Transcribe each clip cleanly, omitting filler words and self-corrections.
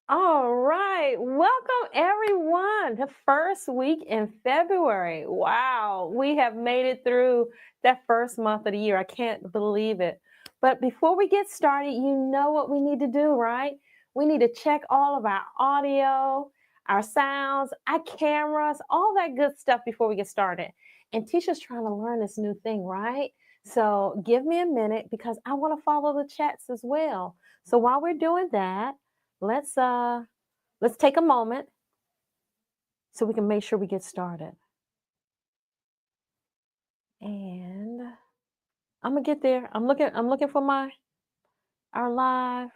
All right. Welcome, everyone, the first week in February. Wow. We have made it through that first month of the year. I can't believe it. But before we get started, you know what we need to do, right? We need to check all of our audio, our sounds, our cameras, all that good stuff before we get started. And Tisha's trying to learn this new thing, right? So give me a minute because I want to follow the chats as well. So while we're doing that, let's take a moment so we can make sure we get started. And I'm gonna get there. I'm looking for my our live.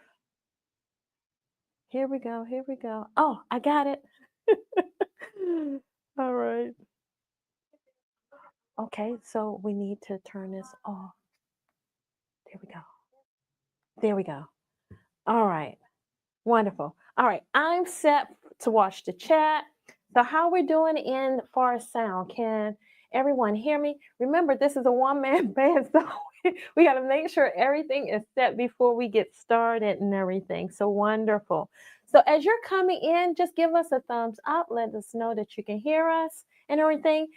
Here we go. Here we go. Oh, I got it. All right. Okay, so we need to turn this off. There we go. There we go. All right. Wonderful. All right. I'm set to watch the chat. So how we're doing in far sound? Can everyone hear me? Remember, this is a one-man band, so we got to make sure everything is set before we get started and everything. So wonderful. So as you're coming in, just give us a thumbs up. Let us know that you can hear us and everything.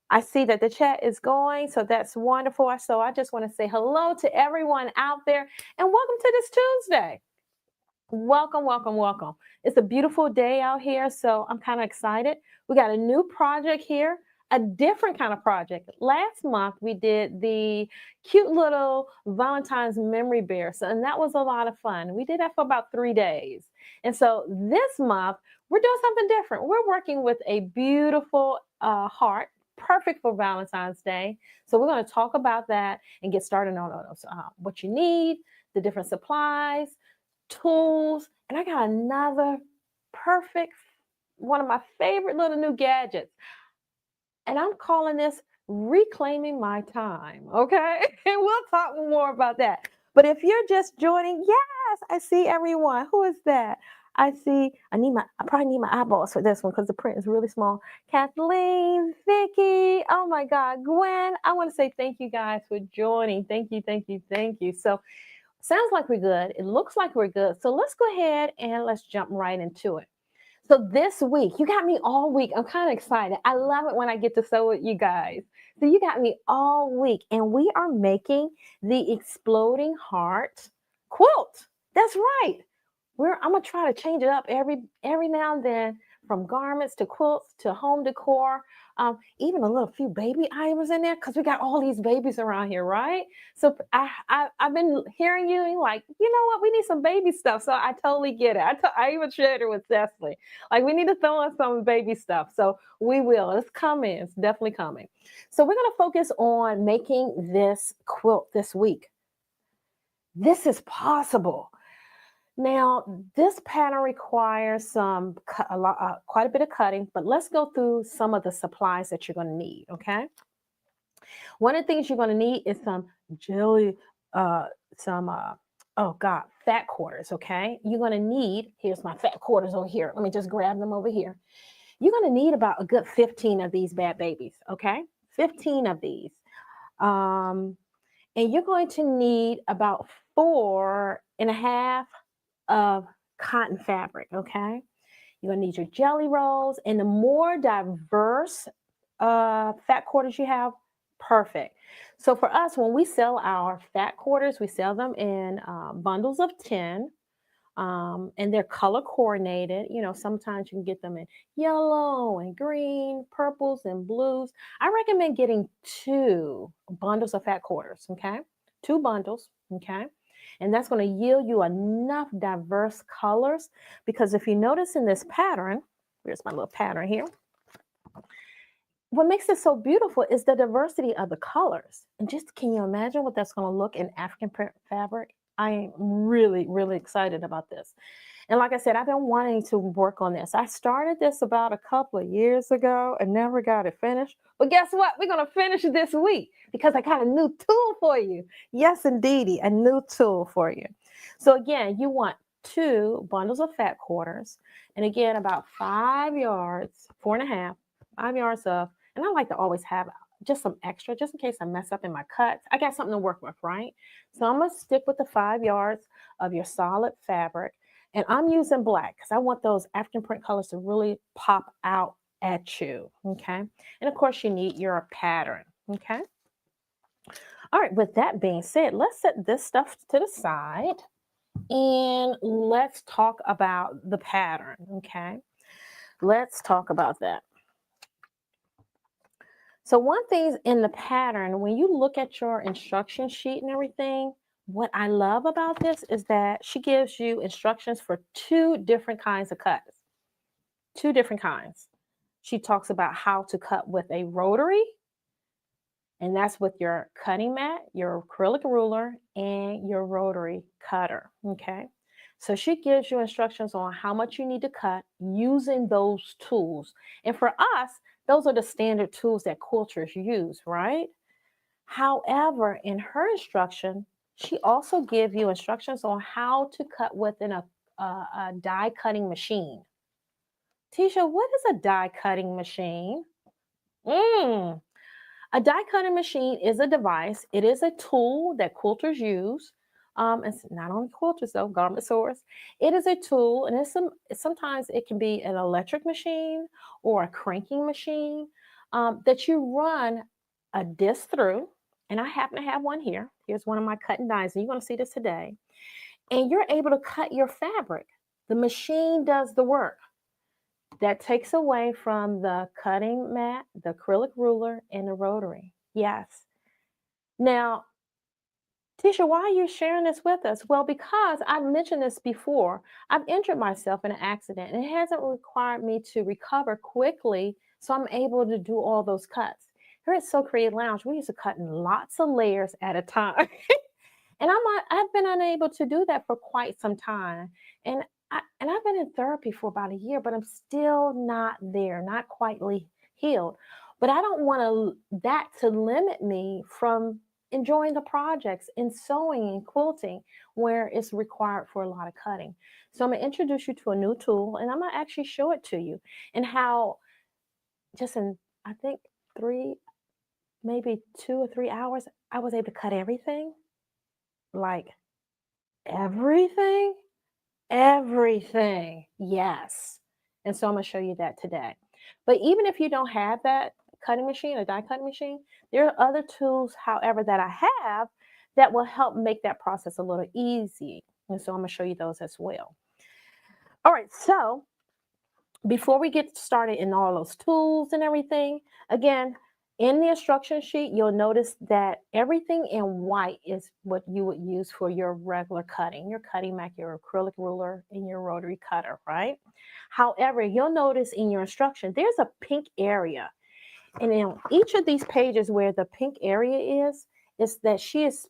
I see that the chat is going, so that's wonderful. So I just want to say hello to everyone out there and welcome to this Tuesday. Welcome, welcome, welcome. It's a beautiful day out here, so I'm kind of excited. We got a new project here, a different kind of project. Last month, we did the cute little Valentine's memory bear, and that was a lot of fun. We did that for about 3 days. And so this month, we're doing something different. We're working with a beautiful heart, perfect for Valentine's Day. So we're going to talk about that and get started on what you need, the different supplies, tools, and I got another perfect, one of my favorite little new gadgets. And I'm calling this reclaiming my time. Okay. And we'll talk more about that. But if you're just joining, yes, I see everyone. Who is that? I probably need my eyeballs for this one because the print is really small. Kathleen, Vicky, oh my God, Gwen. I want to say thank you guys for joining. Thank you, thank you, thank you. So sounds like we're good. It looks like we're good. So let's go ahead and let's jump right into it. So this week, you got me all week. I'm kind of excited. I love it when I get to sew with you guys. So you got me all week, and we are making the Exploding Heart Quilt. That's right. I'm gonna try to change it up every now and then, from garments to quilts to home decor, even a little few baby items in there because we got all these babies around here, right? So I've been hearing you like, you know what, we need some baby stuff. So I totally get it. I even shared it with Cecily. Like we need to throw in some baby stuff. So we will. It's coming. It's definitely coming. So we're gonna focus on making this quilt this week. This is possible. Now, this pattern requires quite a bit of cutting, but let's go through some of the supplies that you're going to need, okay? One of the things you're going to need is some jelly, uh, some, oh God, fat quarters, okay? You're going to need, here's my fat quarters over here. Let me just grab them over here. You're going to need about a good 15 of these bad babies, okay? 15 of these. Um, and you're going to need about 4.5 of cotton fabric, okay? You're gonna need your jelly rolls, and the more diverse fat quarters you have, perfect. So for us, when we sell our fat quarters, we sell them in bundles of 10, and they're color coordinated. You know, sometimes you can get them in yellow and green, purples and blues. I recommend getting 2 bundles of fat quarters, okay? 2 bundles, okay? And that's going to yield you enough diverse colors because if you notice in this pattern, here's my little pattern here. What makes it so beautiful is the diversity of the colors. And just can you imagine what that's going to look in African fabric? I am really, really excited about this. And like I said, I've been wanting to work on this. I started this about a couple of years ago and never got it finished. But guess what? We're going to finish this week because I got a new tool for you. Yes, indeedy, a new tool for you. So again, you want 2 bundles of fat quarters. And again, about 5 yards, 4.5, 5 yards of, and I like to always have just some extra, just in case I mess up in my cuts. I got something to work with, right? So I'm going to stick with the 5 yards of your solid fabric. And I'm using black because I want those African print colors to really pop out at you, okay? And of course, you need your pattern, okay? All right, with that being said, let's set this stuff to the side and let's talk about the pattern, okay? Let's talk about that. So one thing in the pattern, when you look at your instruction sheet and everything, what I love about this is that she gives you instructions for 2 different kinds of cuts, 2 different kinds. She talks about how to cut with a rotary, and that's with your cutting mat, your acrylic ruler, and your rotary cutter, okay? So she gives you instructions on how much you need to cut using those tools. And for us, those are the standard tools that quilters use, right? However, in her instruction, she also gives you instructions on how to cut within a die cutting machine. Tisha, what is a die cutting machine? A die cutting machine is a device. It is a tool that quilters use. It's not only quilters though, garment sewers. It is a tool, and sometimes it can be an electric machine or a cranking machine that you run a disc through. And I happen to have one here. Here's one of my cutting dies, and you're going to see this today. And you're able to cut your fabric. The machine does the work. That takes away from the cutting mat, the acrylic ruler, and the rotary. Yes. Now, Tisha, why are you sharing this with us? Well, because I've mentioned this before. I've injured myself in an accident, and it hasn't required me to recover quickly, so I'm able to do all those cuts. Here at So Creative Lounge, we used to cut in lots of layers at a time. And I've been unable to do that for quite some time. And I've been in therapy for about a year, but I'm still not there, not quite healed. But I don't want that to limit me from enjoying the projects in sewing and quilting where it's required for a lot of cutting. So I'm gonna introduce you to a new tool, and I'm gonna actually show it to you and how just in I think maybe 2 or 3 hours, I was able to cut everything. Like everything? Everything. Yes. And so I'm going to show you that today. But even if you don't have that cutting machine, a die cutting machine, there are other tools, however, that I have that will help make that process a little easy. And so I'm going to show you those as well. All right. So before we get started in all those tools and everything, again, in the instruction sheet, you'll notice that everything in white is what you would use for your regular cutting, your cutting mat, your acrylic ruler, and your rotary cutter, right? However, you'll notice in your instruction, there's a pink area. And in each of these pages where the pink area is that she is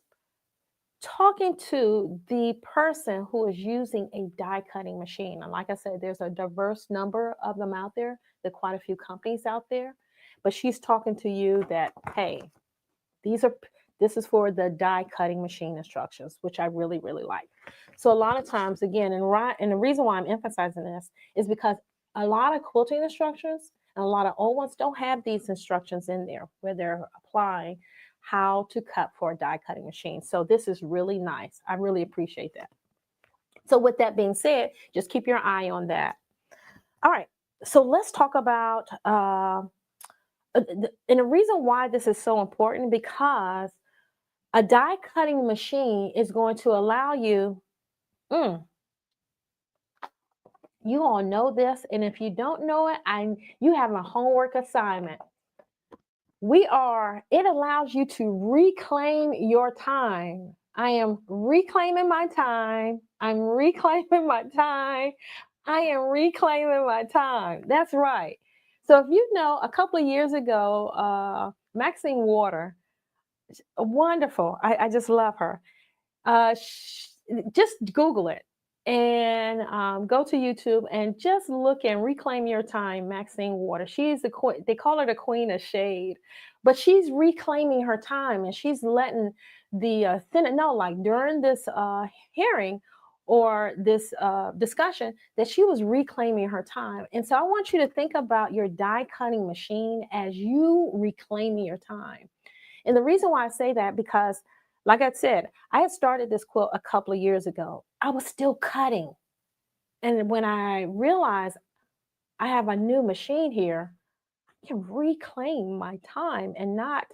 talking to the person who is using a die cutting machine. And like I said, there's a diverse number of them out there. There are quite a few companies out there. But she's talking to you that, hey, this is for the die cutting machine instructions, which I really, really like. So a lot of times, again, and the reason why I'm emphasizing this is because a lot of quilting instructions and a lot of old ones don't have these instructions in there where they're applying how to cut for a die cutting machine. So this is really nice. I really appreciate that. So with that being said, just keep your eye on that. All right. So let's talk about and the reason why this is so important, because a die cutting machine is going to allow you, you all know this, and if you don't know it, you have a homework assignment. It allows you to reclaim your time. I am reclaiming my time. I'm reclaiming my time. I am reclaiming my time. That's right. So if you know, a couple of years ago, Maxine Water, wonderful. I just love her. Just Google it and go to YouTube and just look and reclaim your time, Maxine Water. She's the queen. They call her the queen of shade, but she's reclaiming her time and she's letting the Senate know, like during this hearing or this discussion, that she was reclaiming her time. And so I want you to think about your die cutting machine as you reclaiming your time. And the reason why I say that, because like I said, I had started this quilt a couple of years ago. I was still cutting. And when I realized I have a new machine here, I can reclaim my time and not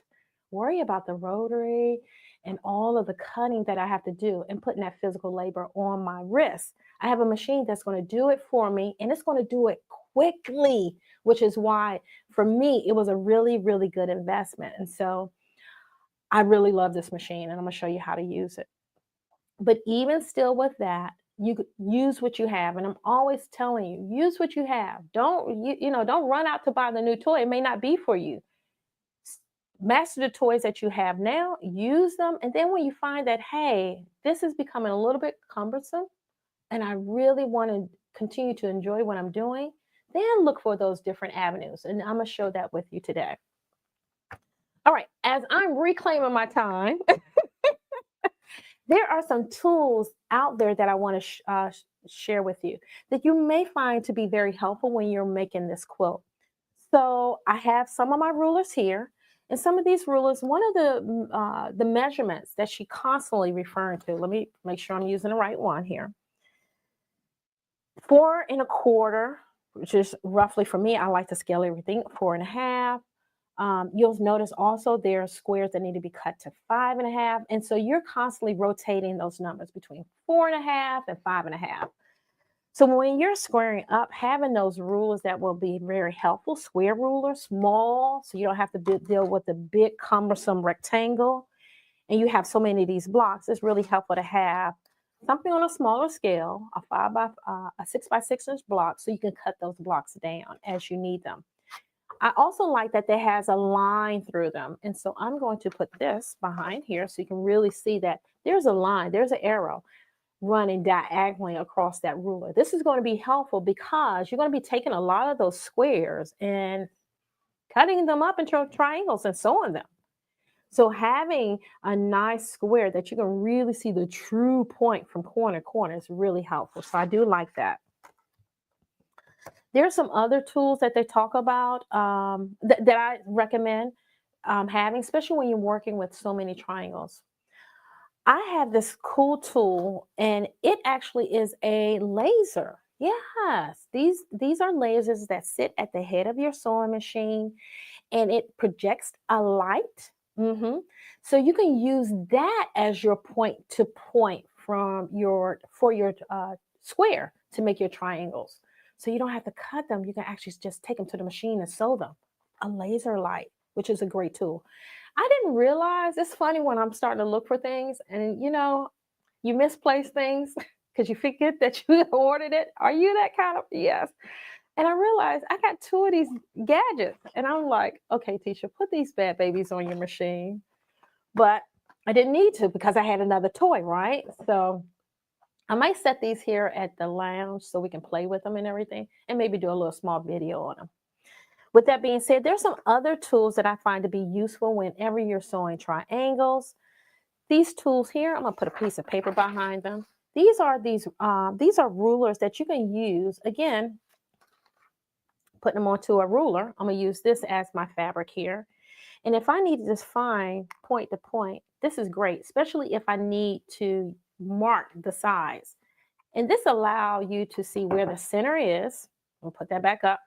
worry about the rotary and all of the cutting that I have to do and putting that physical labor on my wrist. I have a machine that's going to do it for me, and it's going to do it quickly, which is why for me it was a really, really good investment. And so I really love this machine, and I'm going to show you how to use it. But even still with that, you could use what you have. And I'm always telling you, use what you have. Don't run out to buy the new toy. It may not be for you. Master the toys that you have now, use them. And then when you find that, hey, this is becoming a little bit cumbersome and I really want to continue to enjoy what I'm doing, then look for those different avenues. And I'm going to show that with you today. All right, as I'm reclaiming my time, there are some tools out there that I want to share with you that you may find to be very helpful when you're making this quilt. So I have some of my rulers here, and some of these rulers, one of the measurements that she constantly referring to, let me make sure I'm using the right one here. 4 1/4, which is roughly, for me, I like to scale everything 4 1/2. You'll notice also there are squares that need to be cut to 5 1/2. And so you're constantly rotating those numbers between 4 1/2 and 5 1/2. So when you're squaring up, having those rulers that will be very helpful, square rulers, small, so you don't have to deal with the big cumbersome rectangle. And you have so many of these blocks, it's really helpful to have something on a smaller scale, a 6 by 6 inch block, so you can cut those blocks down as you need them. I also like that there has a line through them. And so I'm going to put this behind here so you can really see that there's a line, there's an arrow running diagonally across that ruler. This is going to be helpful because you're going to be taking a lot of those squares and cutting them up into triangles and sewing them. So having a nice square that you can really see the true point from corner to corner is really helpful. So I do like that. There's some other tools that they talk about that I recommend having, especially when you're working with so many triangles. I have this cool tool, and it actually is a laser. Yes, these are lasers that sit at the head of your sewing machine, and it projects a light. So you can use that as your point to point from for your square to make your triangles. So you don't have to cut them. You can actually just take them to the machine and sew them. A laser light, which is a great tool. I didn't realize, it's funny when I'm starting to look for things and you misplace things because you forget that you ordered it. Are you that kind of? Yes. And I realized I got 2 of these gadgets and I'm like, okay, Tisha, put these bad babies on your machine. But I didn't need to because I had another toy, right? So I might set these here at the lounge so we can play with them and everything, and maybe do a little small video on them. With that being said, there's some other tools that I find to be useful whenever you're sewing triangles. These tools here, I'm gonna put a piece of paper behind them. These are rulers that you can use. Again, putting them onto a ruler. I'm gonna use this as my fabric here. And if I need to just find point to point, this is great, especially if I need to mark the size. And this allows you to see where the center is. I'll put that back up.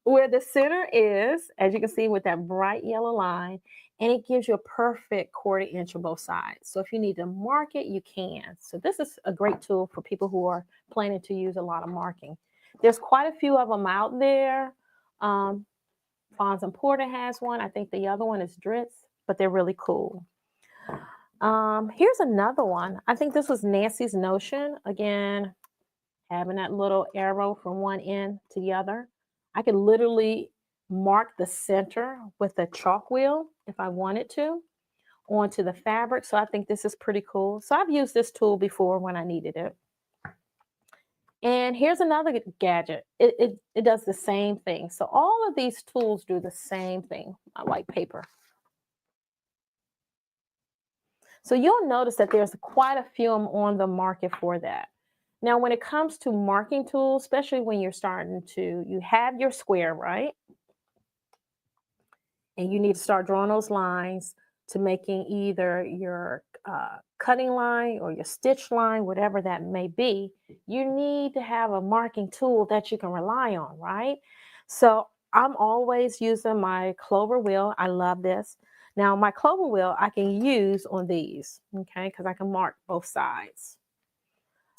Where the center is, as you can see with that bright yellow line, and it gives you a perfect 1/4 inch on both sides. So if you need to mark it, you can. So this is a great tool for people who are planning to use a lot of marking. There's quite a few of them out there. Fons and Porter has one. I think the other one is Dritz, but they're really cool. Here's another one. I think this was Nancy's Notion. Again, having that little arrow from one end to the other. I could literally mark the center with a chalk wheel if I wanted to onto the fabric. So I think this is pretty cool. So I've used this tool before when I needed it. And here's another gadget. It does the same thing. So all of these tools do the same thing. I like paper. So you'll notice that there's quite a few on the market for that. Now, when it comes to marking tools, especially when you're you have your square, right? And you need to start drawing those lines to making either your cutting line or your stitch line, whatever that may be, you need to have a marking tool that you can rely on, right? So I'm always using my clover wheel. I love this. Now my clover wheel I can use on these, okay, because I can mark both sides.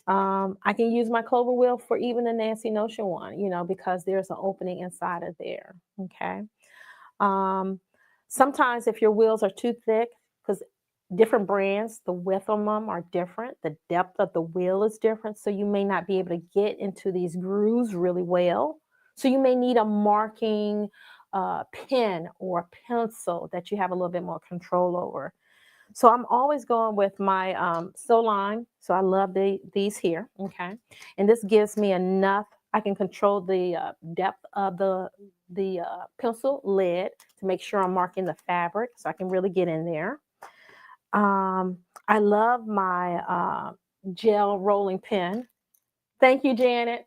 I can use my clover wheel for even the Nancy Notion one, you know, because there's an opening inside of there, okay? Um, Sometimes if your wheels are too thick, because different brands, the width of them are different, the depth of the wheel is different, so you may not be able to get into these grooves really well. So you may need a marking pen or pencil that you have a little bit more control over. So I'm always going with my sew line. So I love these here, okay? And this gives me enough, I can control the depth of the pencil lid to make sure I'm marking the fabric so I can really get in there. I love my gel rolling pen. Thank you, Janet.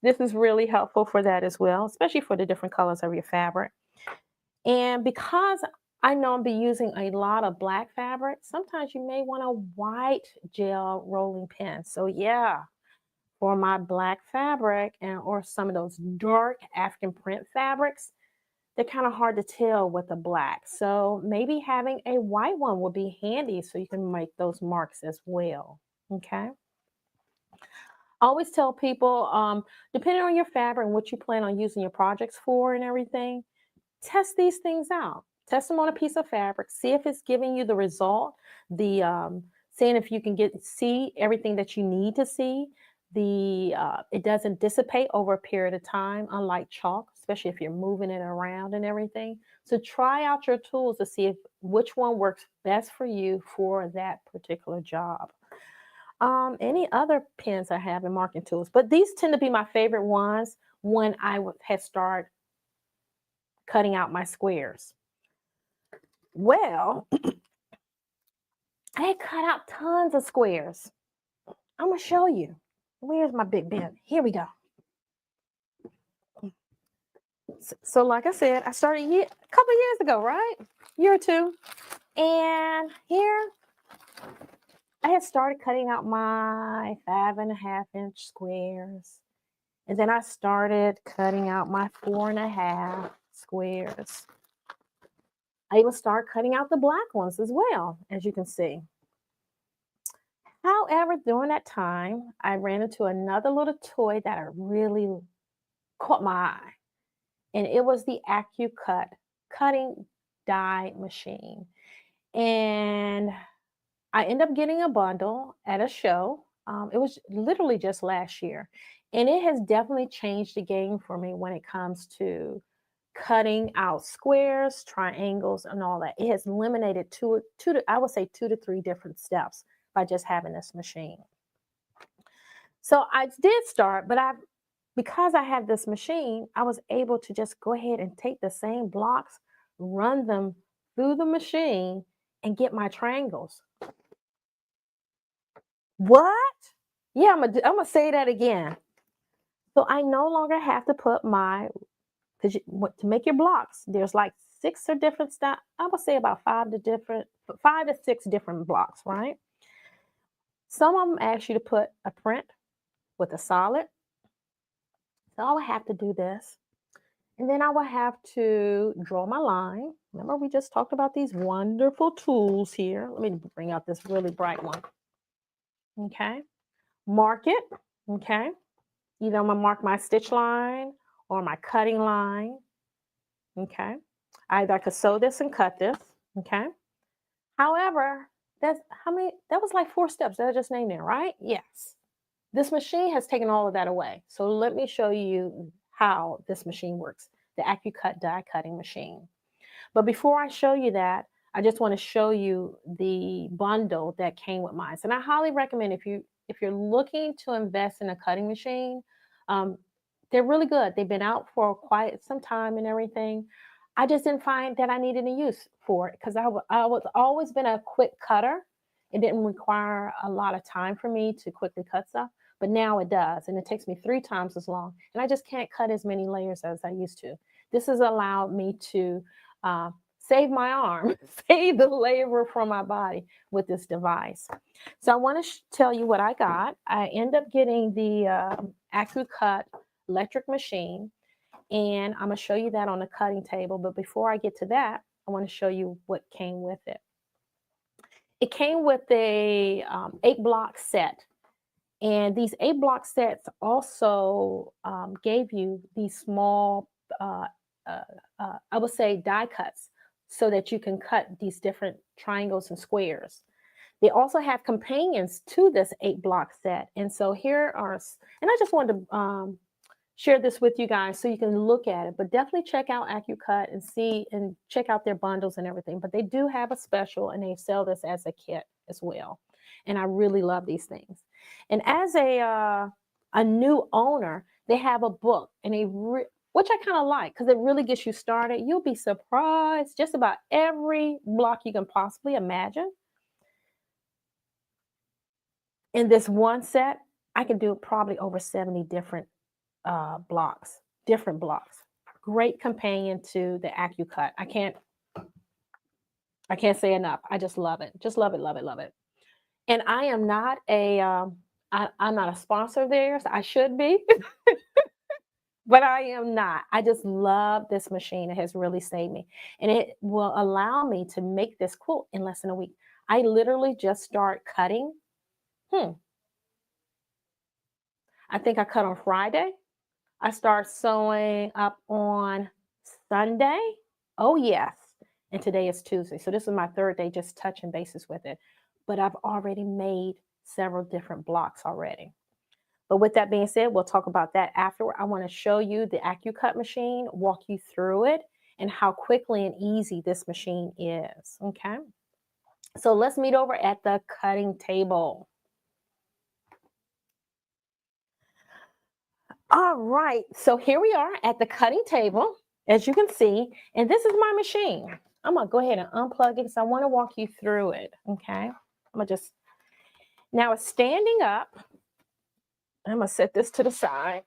This is really helpful for that as well, especially for the different colors of your fabric. And because I know I'll be using a lot of black fabric, sometimes you may want a white gel rolling pen. So yeah, for my black fabric and or some of those dark African print fabrics, they're kind of hard to tell with the black. So maybe having a white one would be handy so you can make those marks as well. Okay. I always tell people, depending on your fabric and what you plan on using your projects for and everything, test these things out. Test them on a piece of fabric. See if it's giving you the result. Seeing if you can see everything that you need to see. It doesn't dissipate over a period of time, unlike chalk, especially if you're moving it around and everything. So try out your tools to see if which one works best for you for that particular job. Any other pens I have in marking tools, but these tend to be my favorite ones when I had started cutting out my squares. Well, I had cut out tons of squares. I'm gonna show you. Where's my big bin? Here we go. So like I said, I started a couple of years ago, right? Year or two. And here I had started cutting out my 5.5-inch squares. And then I started cutting out my 4.5 squares. I even started cutting out the black ones as well, as you can see. However, during that time, I ran into another little toy that really caught my eye, and it was the AccuCut cutting die machine. And I ended up getting a bundle at a show. It was literally just last year, and it has definitely changed the game for me when it comes to cutting out squares, triangles, and all that. It has eliminated I would say 2 to 3 different steps by just having this machine. So I did start, but because I have this machine, I was able to just go ahead and take the same blocks, run them through the machine, and get my triangles. What? Yeah, I'm gonna say that again. So I no longer have to put to make your blocks. There's like 6 or different stuff. I would say about 5 to 6 different blocks, right? Some of them ask you to put a print with a solid. So I would have to do this. And then I would have to draw my line. Remember, we just talked about these wonderful tools here. Let me bring out this really bright one. Okay. Mark it. Okay. Either I'm going to mark my stitch line or my cutting line. Okay. Either I could sew this and cut this. Okay. However, that was like 4 steps that I just named there, right? Yes. This machine has taken all of that away. So let me show you how this machine works, the AccuCut die cutting machine. But before I show you that, I just want to show you the bundle that came with mine. And I highly recommend if you're looking to invest in a cutting machine, they're really good. They've been out for quite some time and everything. I just didn't find that I needed a use for it because I was always been a quick cutter. It didn't require a lot of time for me to quickly cut stuff, but now it does, and it takes me 3 times as long, and I just can't cut as many layers as I used to. This has allowed me to save my arm, save the labor from my body with this device. So I want to tell you what I got. I end up getting the AccuCut electric machine, and I'm going to show you that on the cutting table. But before I get to that, I want to show you what came with it. It came with a 8-block set. And these 8-block sets also gave you these small, I would say, die cuts so that you can cut these different triangles and squares. They also have companions to this 8-block set. And so here are, and I just wanted to share this with you guys so you can look at it, but definitely check out AccuCut and see and check out their bundles and everything. But they do have a special, and they sell this as a kit as well. And I really love these things. And as a new owner, they have a book, and which I kind of like because it really gets you started. You'll be surprised just about every block you can possibly imagine. In this one set, I can do probably over 70 different different blocks. Great companion to the AccuCut. I can't say enough. I just love it. Just love it, love it, love it. And I am not I'm not a sponsor of theirs. I should be, but I am not. I just love this machine. It has really saved me. And it will allow me to make this quilt in less than a week. I literally just start cutting. I think I cut on Friday. I start sewing up on Sunday. Oh, yes. And today is Tuesday. So this is my third day just touching bases with it. But I've already made several different blocks already. But with that being said, we'll talk about that afterward. I want to show you the AccuCut machine, walk you through it, and how quickly and easy this machine is. Okay. So let's meet over at the cutting table. All right, so here we are at the cutting table, as you can see, and this is my machine. I'm gonna go ahead and unplug it because I want to walk you through it. Okay, I'm gonna just, now it's standing up. I'm gonna set this to the side,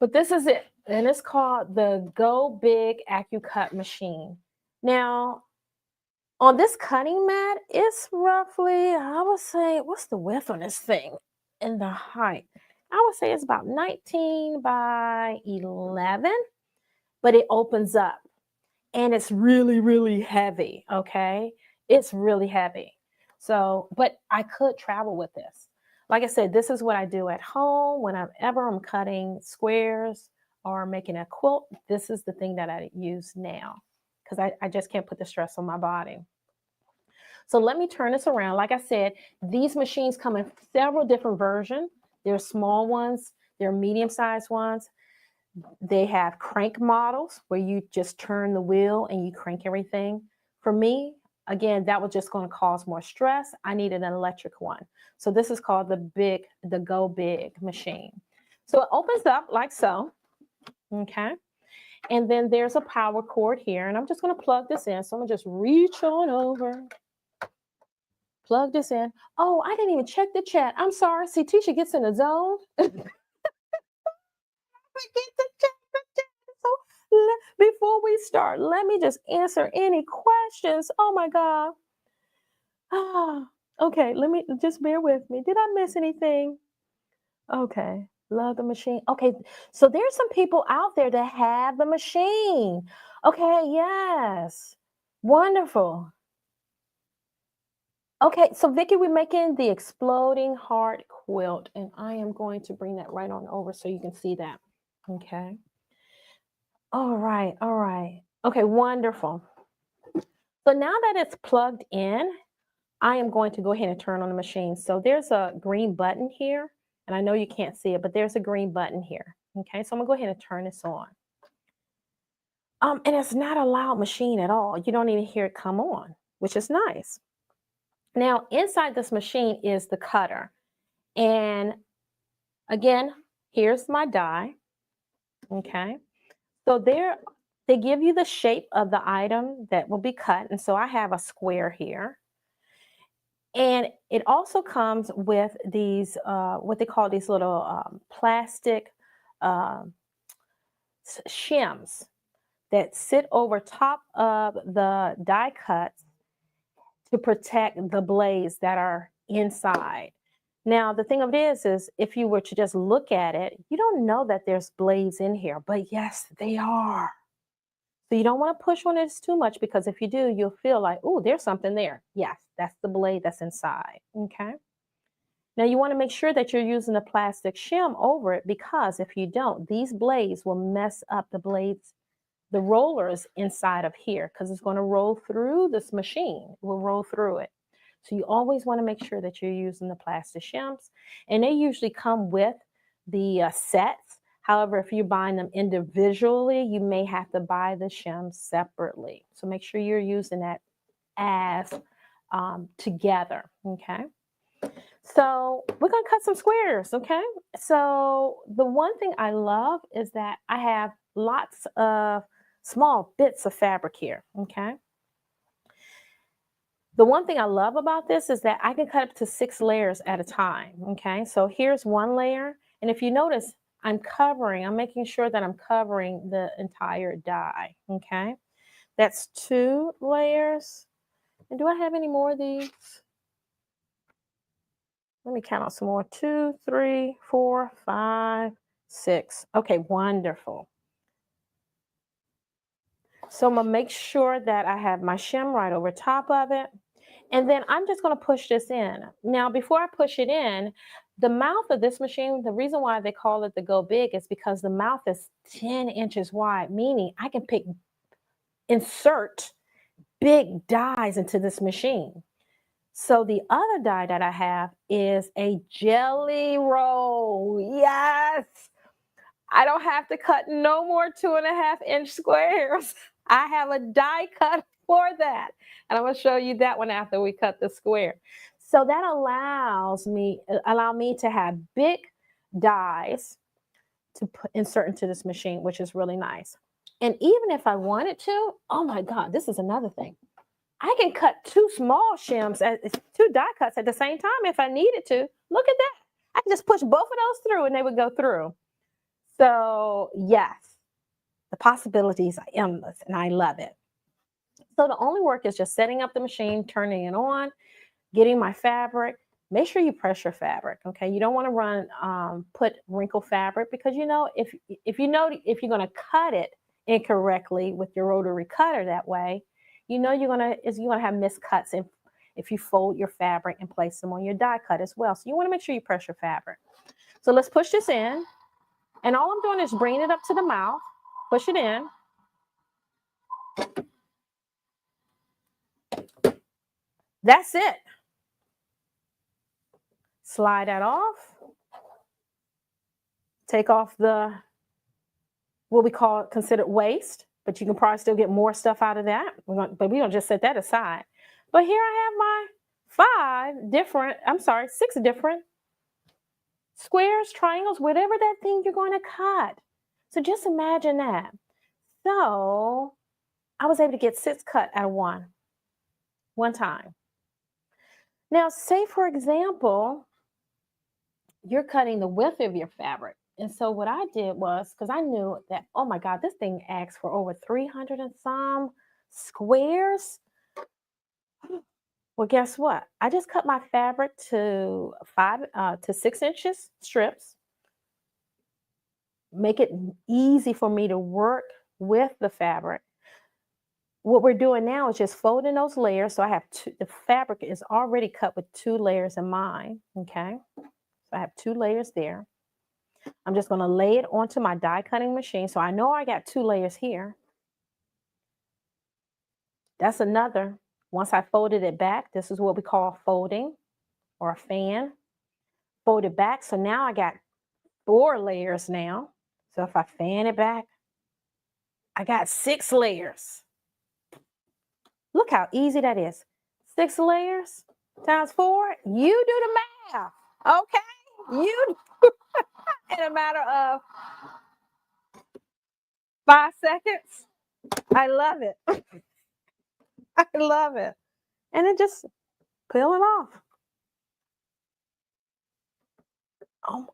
but this is it, and it's called the Go Big AccuCut machine. Now, on this cutting mat, it's roughly, I would say, what's the width on this thing and the height? I would say it's about 19 by 11, but it opens up and it's really, really heavy. Okay. It's really heavy. So, but I could travel with this. Like I said, this is what I do at home whenever I'm cutting squares or making a quilt. This is the thing that I use now because I just can't put the stress on my body. So let me turn this around. Like I said, these machines come in several different versions. There are small ones, there are medium-sized ones. They have crank models where you just turn the wheel and you crank everything. For me, again, that was just going to cause more stress. I needed an electric one. So this is called the Go Big machine. So it opens up like so, okay? And then there's a power cord here, and I'm just going to plug this in. So I'm going to just reach on over, plug this in. Oh, I didn't even check the chat. I'm sorry. See, Tisha gets in the zone. So before we start, let me just answer any questions. Oh my God. Okay, let me just bear with me. Did I miss anything? Okay, love the machine. Okay, so there's some people out there that have the machine. Okay, yes. Wonderful. Okay, so Vicki, we're making the Exploding Heart Quilt, and I am going to bring that right on over so you can see that. Okay. All right, all right. Okay, wonderful. So now that it's plugged in, I am going to go ahead and turn on the machine. So there's a green button here, and I know you can't see it, but there's a green button here. Okay, so I'm gonna go ahead and turn this on. And it's not a loud machine at all. You don't even hear it come on, which is nice. Now, inside this machine is the cutter. And again, here's my die. Okay. So they give you the shape of the item that will be cut. And so I have a square here. And it also comes with these, what they call these little plastic shims that sit over top of the die cuts to protect the blades that are inside. Now, the thing of it is if you were to just look at it, you don't know that there's blades in here, but yes, they are. So you don't want to push on it too much, because if you do, you'll feel like, oh, there's something there. Yes, that's the blade that's inside. Okay. Now you want to make sure that you're using a plastic shim over it, because if you don't, these blades will mess up the blades, the rollers inside of here, because it's going to roll through this machine. It will roll through it. So you always want to make sure that you're using the plastic shims, and they usually come with the sets. However, if you're buying them individually, you may have to buy the shims separately. So make sure you're using that as together, okay? So we're gonna cut some squares, okay? So the one thing I love is that I have lots of small bits of fabric here, okay? The one thing I love about this is that I can cut up to 6 layers at a time, okay? So here's one layer, and if you notice, I'm making sure that I'm covering the entire die, okay? That's 2 layers. And do I have any more of these? Let me count out some more. 2, 3, 4, 5, 6. Okay, wonderful. So I'm gonna make sure that I have my shim right over top of it. And then I'm just gonna push this in. Now, before I push it in, the mouth of this machine, the reason why they call it the Go Big is because the mouth is 10 inches wide, meaning I can insert big dies into this machine. So the other die that I have is a jelly roll. Yes. I don't have to cut no more 2.5-inch squares. I have a die cut for that. And I'm going to show you that one after we cut the square. So that allow me to have big dies to insert into this machine, which is really nice. And even if I wanted to, oh my God, this is another thing. I can cut 2 small shims, 2 die cuts at the same time if I needed to. Look at that. I can just push both of those through and they would go through. So yes, the possibilities are endless and I love it. So the only work is just setting up the machine, turning it on, getting my fabric. Make sure you pressure fabric, okay? You don't want to put wrinkle fabric, because if you're going to cut it incorrectly with your rotary cutter that way, you're gonna have miscuts if you fold your fabric and place them on your die cut as well. So you want to make sure you pressure fabric. So let's push this in, and all I'm doing is bringing it up to the mouth, push it in. That's it. Slide that off. Take off what we considered waste, but you can probably still get more stuff out of that. But we don't just set that aside. But here I have my 6 different squares, triangles, whatever that thing you're going to cut. So just imagine that. So I was able to get 6 cut out of one time. Now, say for example, you're cutting the width of your fabric. And so what I did was, because I knew that, oh my God, this thing asks for over 300 and some squares. Well, guess what? I just cut my fabric to 5 to 6 inches strips. Make it easy for me to work with the fabric. What we're doing now is just folding those layers. So I have the fabric is already cut with 2 layers in mine. Okay. So I have 2 layers there. I'm just going to lay it onto my die cutting machine. So I know I got 2 layers here. That's another. Once I folded it back, this is what we call folding or a fan. Fold it back. So now I got 4 layers now. So if I fan it back, I got 6 layers. Look how easy that is. 6 layers times 4. You do the math. Okay. You in a matter of 5 seconds. I love it. I love it. And then just peel it off. Oh,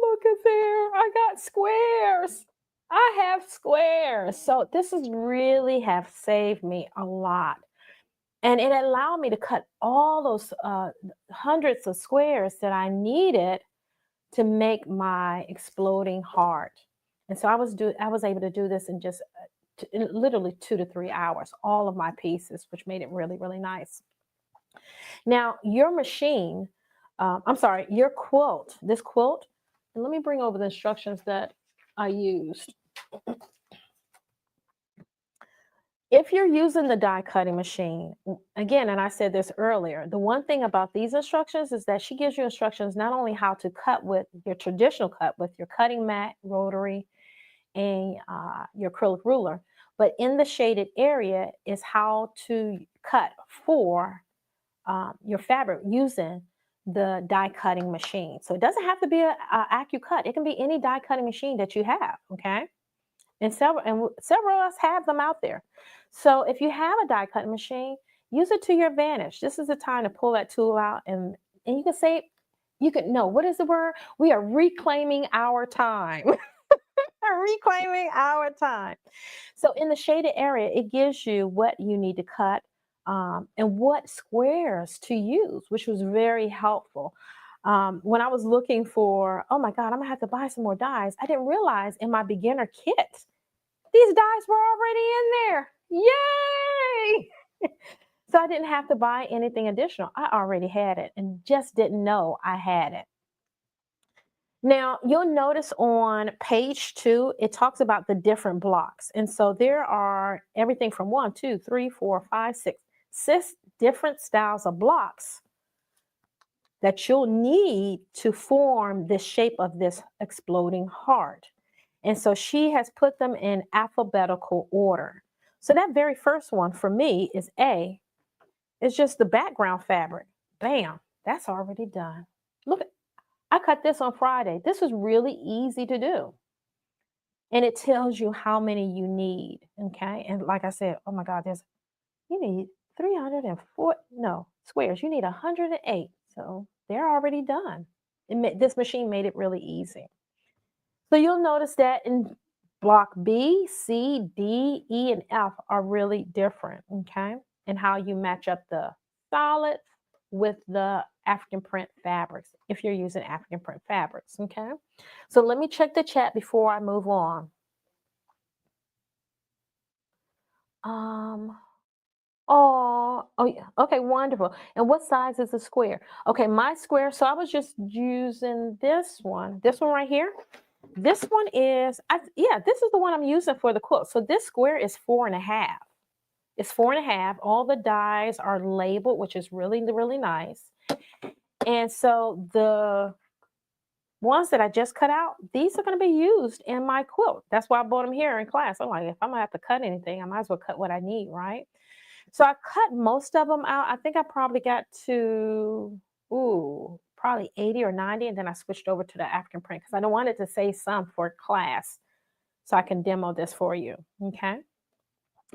look at there. I got squares. I have squares. So this is really have saved me a lot. And it allowed me to cut all those hundreds of squares that I needed to make my exploding heart. And so I was able to do this in just in literally 2 to 3 hours, all of my pieces, which made it really, really nice. Now, your machine, I'm sorry, your quilt, this quilt, and let me bring over the instructions that I used. If you're using the die cutting machine, again, and I said this earlier, the one thing about these instructions is that she gives you instructions not only how to cut with your traditional cut with your cutting mat, rotary, and your acrylic ruler, but in the shaded area is how to cut for your fabric using the die cutting machine. So it doesn't have to be a AccuCut. It can be any die cutting machine that you have, okay? And several of us have them out there. So if you have a die cutting machine, use it to your advantage. This is the time to pull that tool out and you can say, you can no, what is the word? We are reclaiming our time. Reclaiming our time. So in the shaded area, it gives you what you need to cut and what squares to use, which was very helpful. When I was looking for, oh my God, I'm gonna have to buy some more dies, I didn't realize in my beginner kit, these dies were already in there. Yay! So I didn't have to buy anything additional. I already had it and just didn't know I had it. Now, you'll notice on page 2, it talks about the different blocks. And so there are everything from 1, 2, 3, 4, 5, 6 different styles of blocks that you'll need to form the shape of this exploding heart. And so she has put them in alphabetical order. So that very first one for me is A. It's just the background fabric. Bam, that's already done. Look, I cut this on Friday. This was really easy to do. And it tells you how many you need, okay? And like I said, oh my God, you need 304, no, squares. You need 108. So they're already done. This machine made it really easy. So you'll notice that in block B, C, D, E, and F are really different, okay? And how you match up the solids with the African print fabrics, if you're using African print fabrics, okay? So let me check the chat before I move on. Oh yeah, okay, wonderful. And what size is the square? Okay, my square, so I was just using this one right here. This one is, yeah, this is the one I'm using for the quilt. So this square is 4.5. It's 4.5. All the dies are labeled, which is really, really nice. And so the ones that I just cut out, these are going to be used in my quilt. That's why I bought them here in class. I'm like, if I'm going to have to cut anything, I might as well cut what I need, right? So I cut most of them out. I think I probably got to, probably 80 or 90. And then I switched over to the African print because I don't want it to say some for class. So I can demo this for you, okay?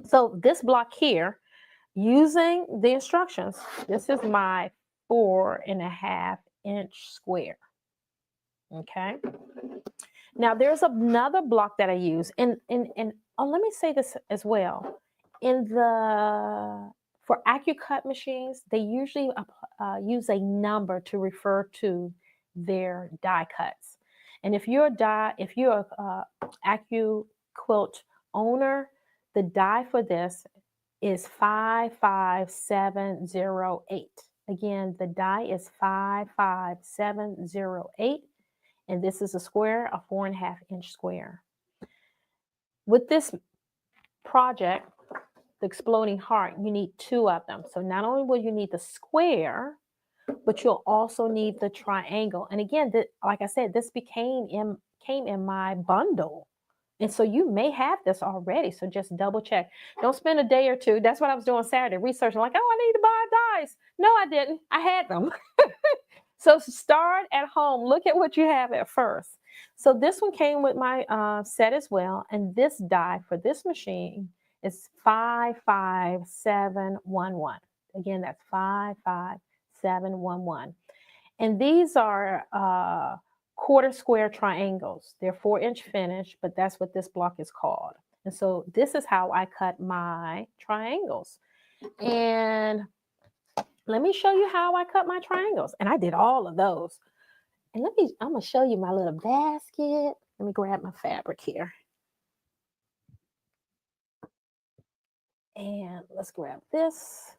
So this block here, using the instructions, this is my 4.5-inch square, okay? Now there's another block that I use, and oh, let me say this as well. For AccuCut machines, they usually use a number to refer to their die cuts. And if you're a AccuQuilt owner, the die for this is 55708. Again, the die is 55708, and this is a square, a 4.5-inch square. With this project, the exploding heart, you need 2 of them. So not only will you need the square, but you'll also need the triangle. And again, like I said, this came in my bundle. And so you may have this already. So just double check. Don't spend a day or two. That's what I was doing Saturday, researching like, oh, I need to buy dies. No, I didn't. I had them. So start at home. Look at what you have at first. So this one came with my set as well. And this die for this machine is 55711. Again, that's 55711. And these are quarter square triangles. They're 4-inch finish, but that's what this block is called. And so this is how I cut my triangles. And let me show you how I cut my triangles. And I did all of those. And I'm going to show you my little basket. Let me grab my fabric here. And let's grab this.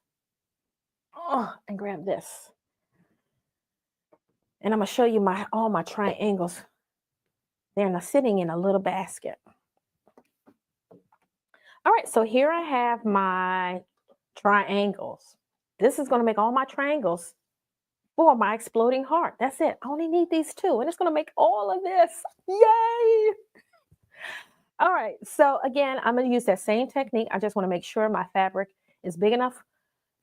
Oh, and grab this. And I'm going to show you all my triangles. They're now sitting in a little basket. All right, so here I have my triangles. This is going to make all my triangles for my exploding heart. That's it. I only need these two, and it's going to make all of this. Yay! All right, so again, I'm going to use that same technique. I just want to make sure my fabric is big enough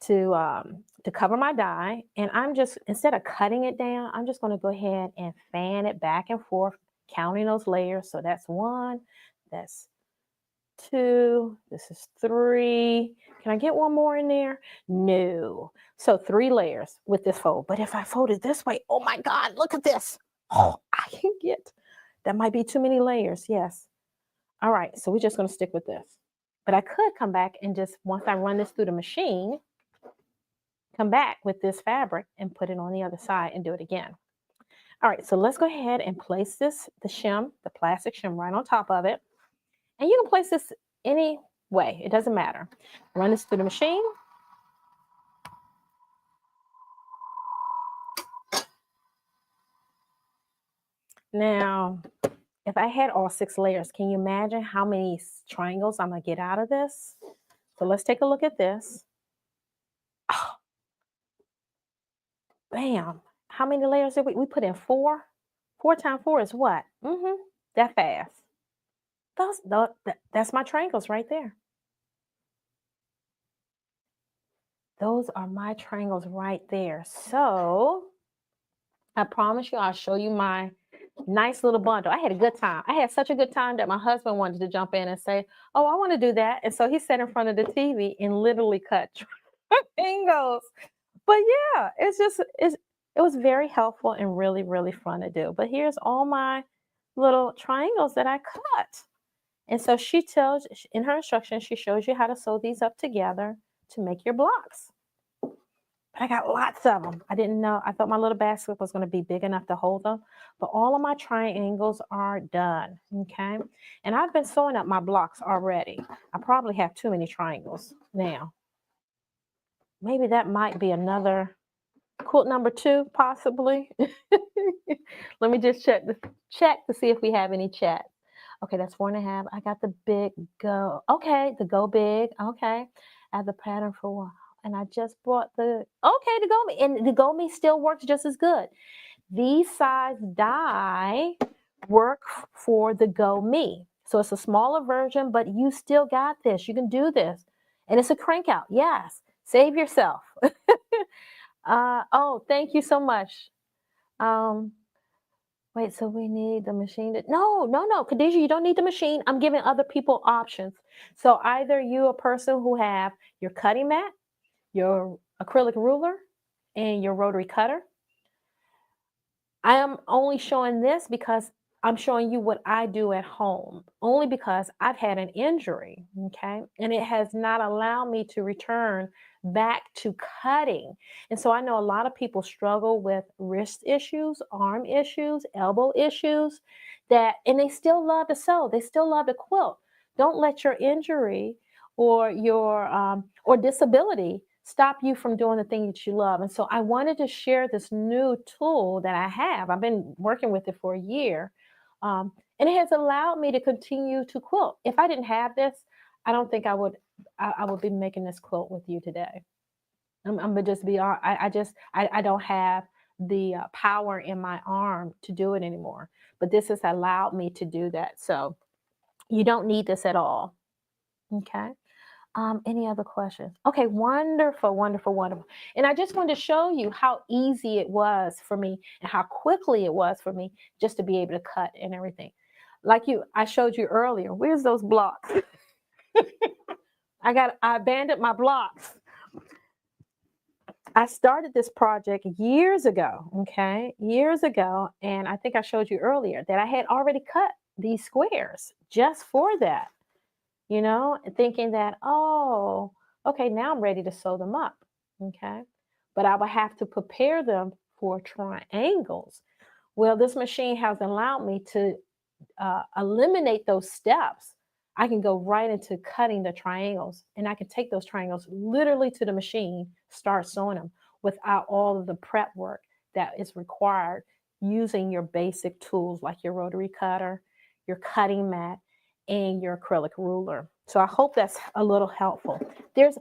to cover my die. And I'm just, instead of cutting it down, I'm just going to go ahead and fan it back and forth, counting those layers. So that's 1, that's 2, this is 3. Can I get one more in there? No. So 3 layers with this fold. But if I fold it this way, oh my God, look at this. Oh, I can get, that might be too many layers. Yes. All right, so we're just going to stick with this. But I could come back and just, once I run this through the machine, come back with this fabric and put it on the other side and do it again. All right, so let's go ahead and place this, the shim, the plastic shim right on top of it. And you can place this any way, it doesn't matter. Run this through the machine. Now, if I had all 6 layers, can you imagine how many triangles I'm gonna get out of this? So let's take a look at this. Oh, bam. How many layers did we put in? 4? 4 times 4 is what? That fast. That's my triangles right there. Those are my triangles right there. So I promise you, I'll show you my nice little bundle. I had a good time. I had such a good time that my husband wanted to jump in and say, oh, I want to do that. And so he sat in front of the TV and literally cut triangles. But yeah, it was very helpful and really, really fun to do. But here's all my little triangles that I cut. And so she tells, in her instructions, she shows you how to sew these up together to make your blocks. But I got lots of them. I didn't know. I thought my little basket was going to be big enough to hold them. But all of my triangles are done, okay? And I've been sewing up my blocks already. I probably have too many triangles now. Maybe that might be another quilt number 2, possibly. Let me just check to see if we have any chat. Okay, that's 4.5. I got the big go. Okay, the go big. Okay, I have the pattern for a while. And I just bought the Go Me. And the Go Me still works just as good. These size die work for the Go Me. So it's a smaller version, but you still got this. You can do this. And it's a crank out. Yes. Save yourself. Oh, thank you so much. Wait, so we need the machine? No, Khadijah, you don't need the machine. I'm giving other people options. So either you a person who have your cutting mat, your acrylic ruler, and your rotary cutter. I am only showing this because I'm showing you what I do at home, only because I've had an injury, okay? And it has not allowed me to return back to cutting. And so I know a lot of people struggle with wrist issues, arm issues, elbow issues, and they still love to sew. They still love to quilt. Don't let your injury or your or disability stop you from doing the thing that you love. And so I wanted to share this new tool that I have. I've been working with it for a year. And it has allowed me to continue to quilt. If I didn't have this, I don't think I would be making this quilt with you today. I'm gonna just be honest. I don't have the power in my arm to do it anymore. But this has allowed me to do that. So you don't need this at all. Okay. Any other questions? Okay, wonderful, wonderful, wonderful. And I just wanted to show you how easy it was for me and how quickly it was for me just to be able to cut and everything. Like I showed you earlier. Where's those blocks? I abandoned my blocks. I started this project years ago, okay? Years ago, and I think I showed you earlier that I had already cut these squares just for that, thinking that, oh, okay, now I'm ready to sew them up, okay? But I would have to prepare them for triangles. Well, this machine has allowed me to eliminate those steps. I can go right into cutting the triangles, and I can take those triangles literally to the machine, start sewing them without all of the prep work that is required using your basic tools like your rotary cutter, your cutting mat, and your acrylic ruler. So I hope that's a little helpful. And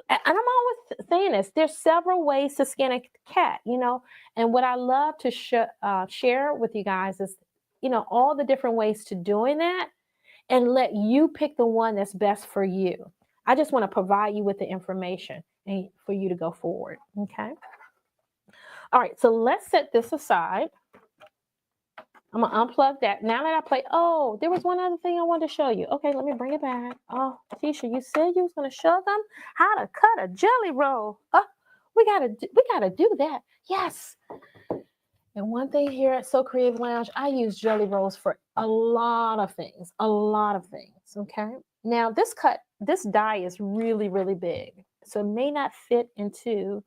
I'm always saying this, there's several ways to skin a cat, and what I love to share with you guys is, all the different ways to doing that, and let you pick the one that's best for you. I just want to provide you with the information and for you to go forward, okay? All right, so let's set this aside. I'm gonna unplug that. Now that I play, oh, there was one other thing I wanted to show you. Okay, let me bring it back. Oh, Tisha, you said you was gonna show them how to cut a jelly roll. Oh, we gotta do that. Yes. And one thing here at So Creative Lounge, I use jelly rolls for a lot of things, okay? Now this die is really, really big. So it may not fit into,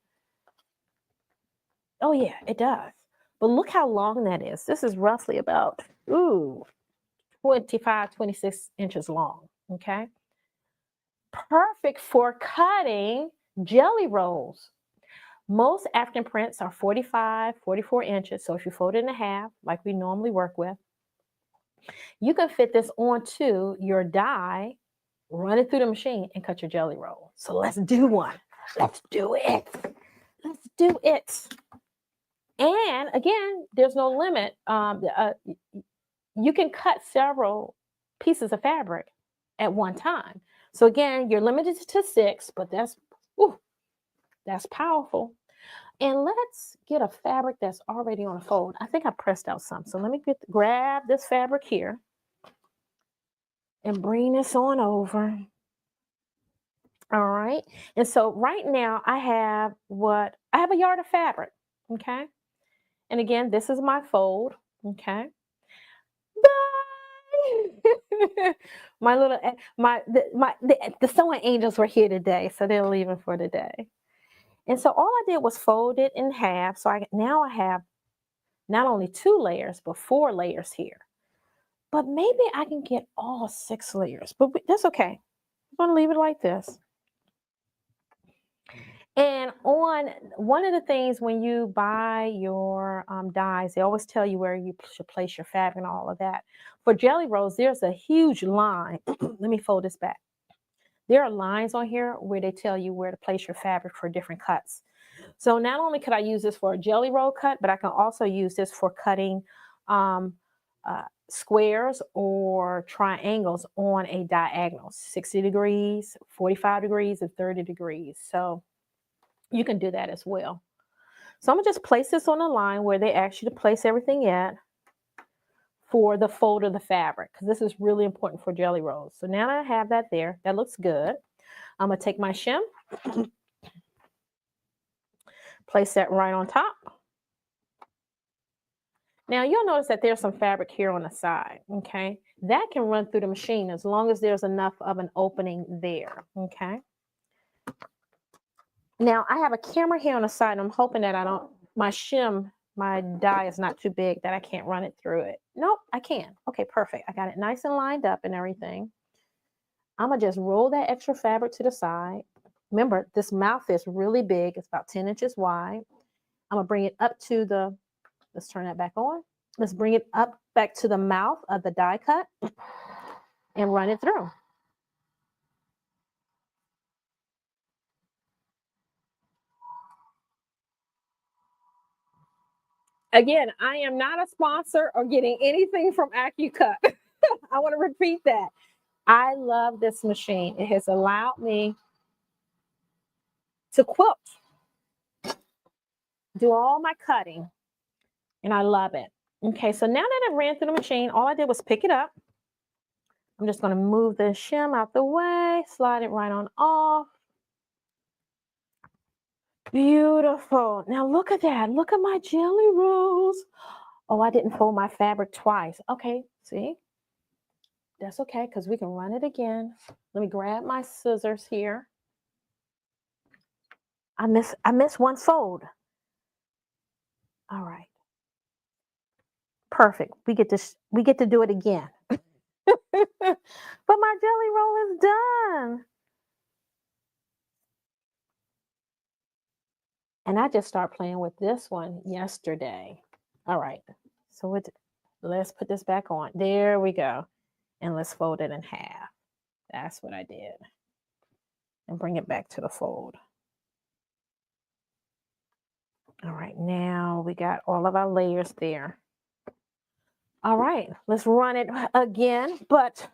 oh yeah, it does. But look how long that is. This is roughly about, 25, 26 inches long, okay? Perfect for cutting jelly rolls. Most African prints are 45, 44 inches. So if you fold it in half, like we normally work with, you can fit this onto your die, run it through the machine, and cut your jelly roll. So let's do one. Let's do it. Let's do it. And again, there's no limit. You can cut several pieces of fabric at one time. So again, you're limited to 6, but that's powerful. And let's get a fabric that's already on a fold. I think I pressed out some. So let me grab this fabric here and bring this on over. All right. And so right now I have a yard of fabric. Okay. And again, this is my fold. Okay. Bye. The sewing angels were here today, so they're leaving for the day. And so all I did was fold it in half. So now I have not only 2 layers, but 4 layers here. But maybe I can get all 6 layers, but that's okay. I'm going to leave it like this. And on one of the things when you buy your dies, they always tell you where you should place your fabric and all of that. For jelly rolls, there's a huge line. Let me fold this back. There are lines on here where they tell you where to place your fabric for different cuts. So not only could I use this for a jelly roll cut, but I can also use this for cutting squares or triangles on a diagonal, 60 degrees, 45 degrees, and 30 degrees. So you can do that as well. So I'm gonna just place this on a line where they ask you to place everything at for the fold of the fabric, because this is really important for jelly rolls. So now that I have that there, that looks good. I'm gonna take my shim, place that right on top. Now you'll notice that there's some fabric here on the side, okay? That can run through the machine as long as there's enough of an opening there, okay? Now I have a camera here on the side. I'm hoping that my die is not too big that I can't run it through it. Nope, I can. Okay, perfect. I got it nice and lined up and everything. I'm gonna just roll that extra fabric to the side. Remember, this mouth is really big. It's about 10 inches wide. I'm gonna bring it up to let's turn that back on. Let's bring it up back to the mouth of the die cut and run it through. Again, I am not a sponsor or getting anything from AccuCut. I want to repeat that. I love this machine. It has allowed me to quilt, do all my cutting, and I love it. Okay, so now that it ran through the machine, all I did was pick it up. I'm just going to move the shim out the way, slide it right on off. Beautiful. Now look at that. Look at my jelly rolls. Oh, I didn't fold my fabric twice. Okay, see? That's okay because we can run it again. Let me grab my scissors here. I miss one fold. All right. Perfect. We get to do it again. But my jelly roll is done. And I just started playing with this one yesterday. All right. So let's put this back on. There we go. And let's fold it in half. That's what I did. And bring it back to the fold. All right, now we got all of our layers there. All right, let's run it again, but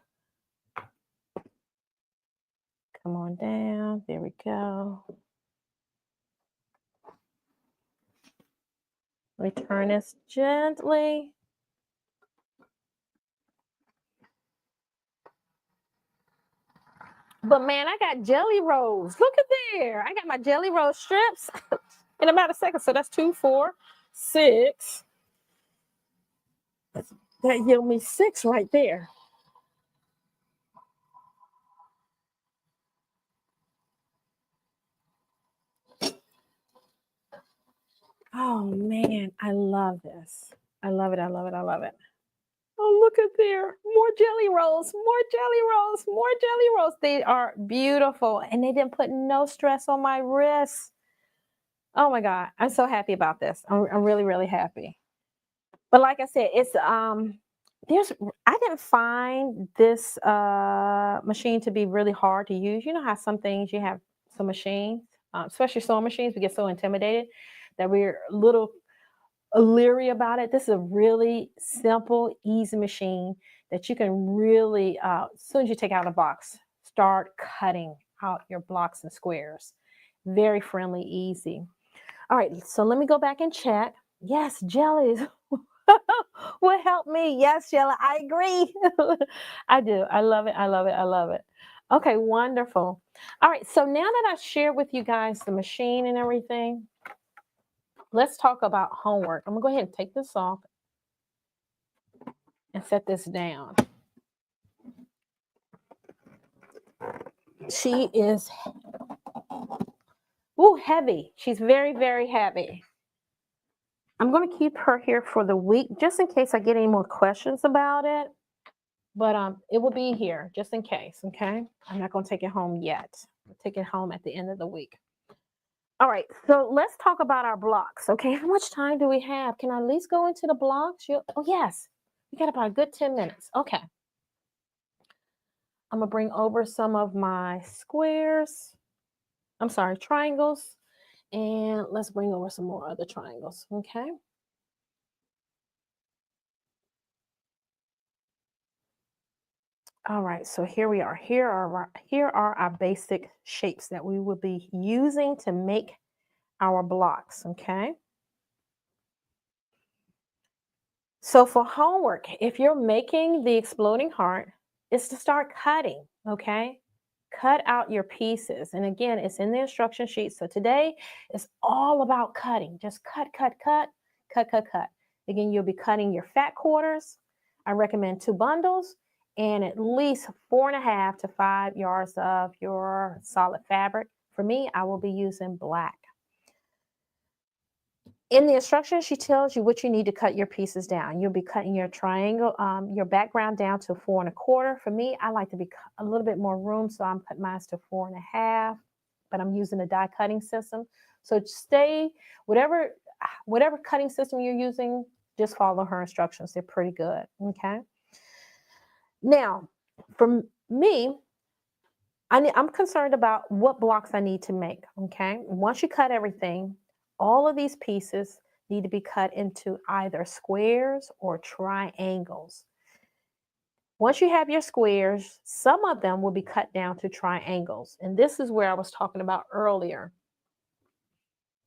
come on down. There we go. Let me turn this gently. But man, I got jelly rolls. Look at there. I got my jelly roll strips in about a second. So that's 2, 4, 6. That yield me 6 right there. Oh man, I love this. I love it. I love it. I love it. Oh, look at there. More jelly rolls, more jelly rolls, more jelly rolls. They are beautiful and they didn't put no stress on my wrists. Oh my God. I'm so happy about this. I'm really, really happy. But like I said, it's I didn't find this machine to be really hard to use. You know how some things you have some machines, especially sewing machines, we get so intimidated that we're a little leery about it. This is a really simple, easy machine that you can really, as soon as you take out a box, start cutting out your blocks and squares. Very friendly, easy. All right, so let me go back and check. Yes, jellies will help me. Yes, Shella, I agree. I do. I love it. I love it. I love it. Okay, wonderful. All right, so now that I've shared with you guys the machine and everything, let's talk about homework. I'm gonna go ahead and take this off and set this down. She is heavy. She's very, very heavy. I'm gonna keep her here for the week just in case I get any more questions about it. But it will be here just in case, okay? I'm not gonna take it home yet. I'll take it home at the end of the week. All right, so let's talk about our blocks, okay? How much time do we have? Can I at least go into the blocks? Oh, yes. We got about a good 10 minutes. Okay. I'm gonna bring over some of my squares. I'm sorry, triangles. And let's bring over some more other triangles, okay? All right, so here we are. Here are our basic shapes that we will be using to make our blocks, okay? So for homework, if you're making the exploding heart, it's to start cutting, okay? Cut out your pieces. And again, it's in the instruction sheet. So today is all about cutting. Just cut, cut, cut, cut, cut, cut. Again, you'll be cutting your fat quarters. I recommend 2 bundles and at least 4.5 to 5 yards of your solid fabric. For me, I will be using black. In the instructions, she tells you what you need to cut your pieces down. You'll be cutting your triangle, your background down to 4.25. For me, I like to be a little bit more room, so I'm putting mine to 4.5, but I'm using a die cutting system. So stay, whatever cutting system you're using, just follow her instructions. They're pretty good, okay? Now, for me, I'm concerned about what blocks I need to make, okay? Once you cut everything, all of these pieces need to be cut into either squares or triangles. Once you have your squares, some of them will be cut down to triangles. And this is where I was talking about earlier.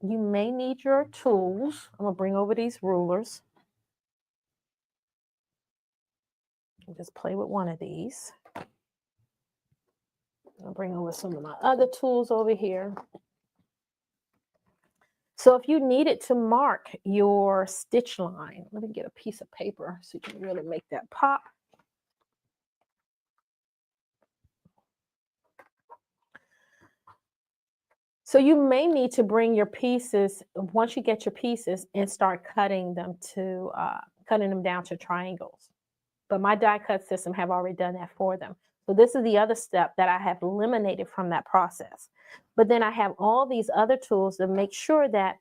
You may need your tools. I'm gonna bring over these rulers. I'll just play with one of these. I'll bring over some of my other tools over here. So if you needed to mark your stitch line, let me get a piece of paper so you can really make that pop. So you may need to bring your pieces, once you get your pieces, and start cutting them down to triangles. But my die cut system have already done that for them. So this is the other step that I have eliminated from that process. But then I have all these other tools to make sure that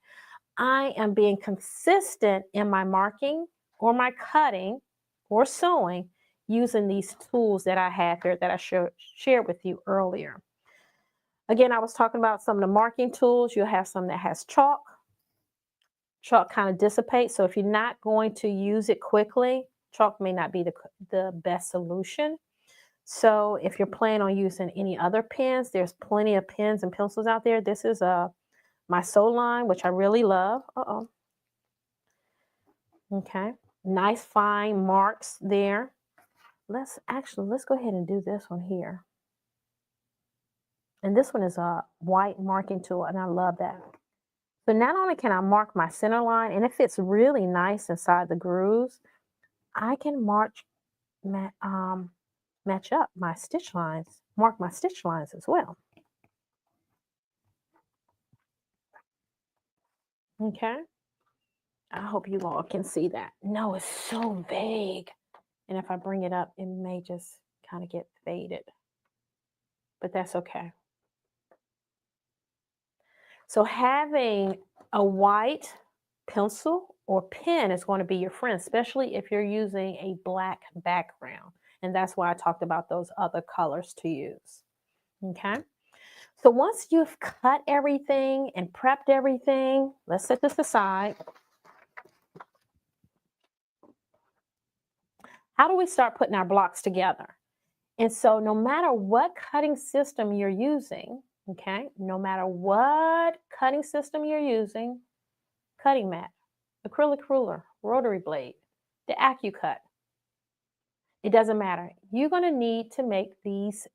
I am being consistent in my marking or my cutting or sewing using these tools that I have here that I shared with you earlier. Again, I was talking about some of the marking tools. You'll have some that has chalk. Chalk kind of dissipates. So if you're not going to use it quickly, chalk may not be the best solution. So if you're planning on using any other pens, there's plenty of pens and pencils out there. This is my sew line, which I really love. Okay. Nice fine marks there. Let's go ahead and do this one here. And this one is a white marking tool, and I love that. So not only can I mark my center line, and it fits really nice inside the grooves, I can match up my stitch lines, mark my stitch lines as well. Okay. I hope you all can see that. No, it's so vague. And if I bring it up, it may just kind of get faded, but that's okay. So having a white pencil or pen is going to be your friend, especially if you're using a black background. And that's why I talked about those other colors to use. Okay. So once you've cut everything and prepped everything, let's set this aside. How do we start putting our blocks together? And so no matter what cutting system you're using, okay, no matter what cutting system you're using, cutting mat, acrylic ruler, rotary blade, the AccuCut, it doesn't matter. You're going to need to make these,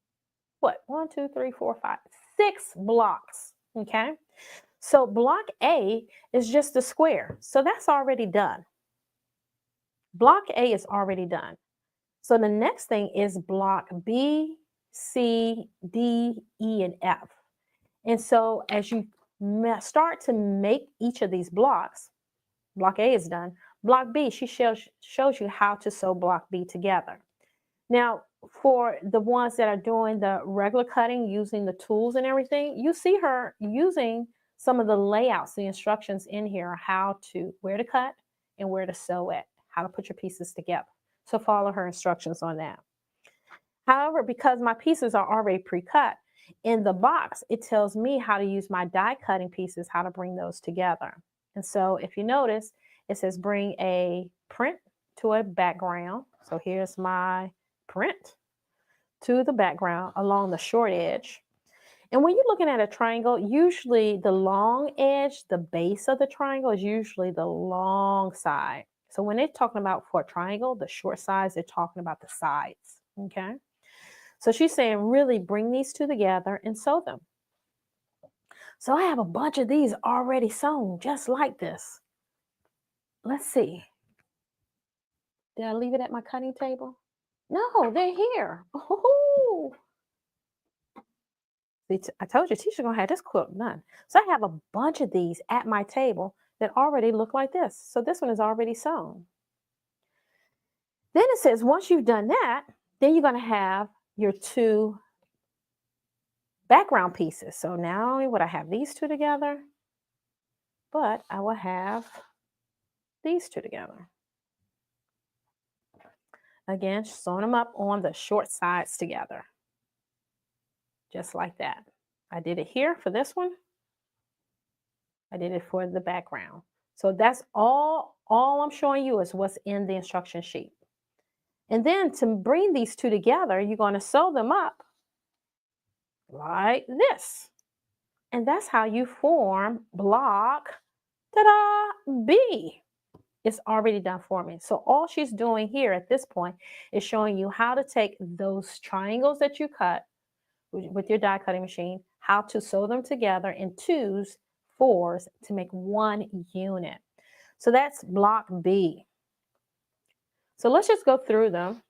what, 1, 2, 3, 4, 5, 6 blocks, okay? So block A is just a square. So that's already done. Block A is already done. So the next thing is block B, C, D, E, and F. And so as you start to make each of these blocks, block A is done. Block B, she shows you how to sew block B together. Now, for the ones that are doing the regular cutting using the tools and everything, you see her using some of the layouts, the instructions in here, where to cut and where to sew it, how to put your pieces together. So follow her instructions on that. However, because my pieces are already pre-cut, in the box, it tells me how to use my die cutting pieces, how to bring those together. And so if you notice, it says bring a print to a background. So here's my print to the background along the short edge. And when you're looking at a triangle, usually the long edge, the base of the triangle is usually the long side. So when they're talking about for a triangle, the short sides, they're talking about the sides, okay? So she's saying really bring these two together and sew them. So I have a bunch of these already sewn just like this. Let's see. Did I leave it at my cutting table? No, they're here. Oh, I told you Tisha gonna have this quilt done. So I have a bunch of these at my table that already look like this. So this one is already sewn. Then it says once you've done that, then you're gonna have your two background pieces. So not only would I have these two together, but I will have these two together. Again, sewing them up on the short sides together. Just like that. I did it here for this one. I did it for the background. So that's all I'm showing you is what's in the instruction sheet. And then to bring these two together, you're going to sew them up like this. And that's how you form block, ta-da, B. It's already done for me. So all she's doing here at this point is showing you how to take those triangles that you cut with your die cutting machine, how to sew them together in twos 4s to make 1 unit. So that's block B. So let's just go through them.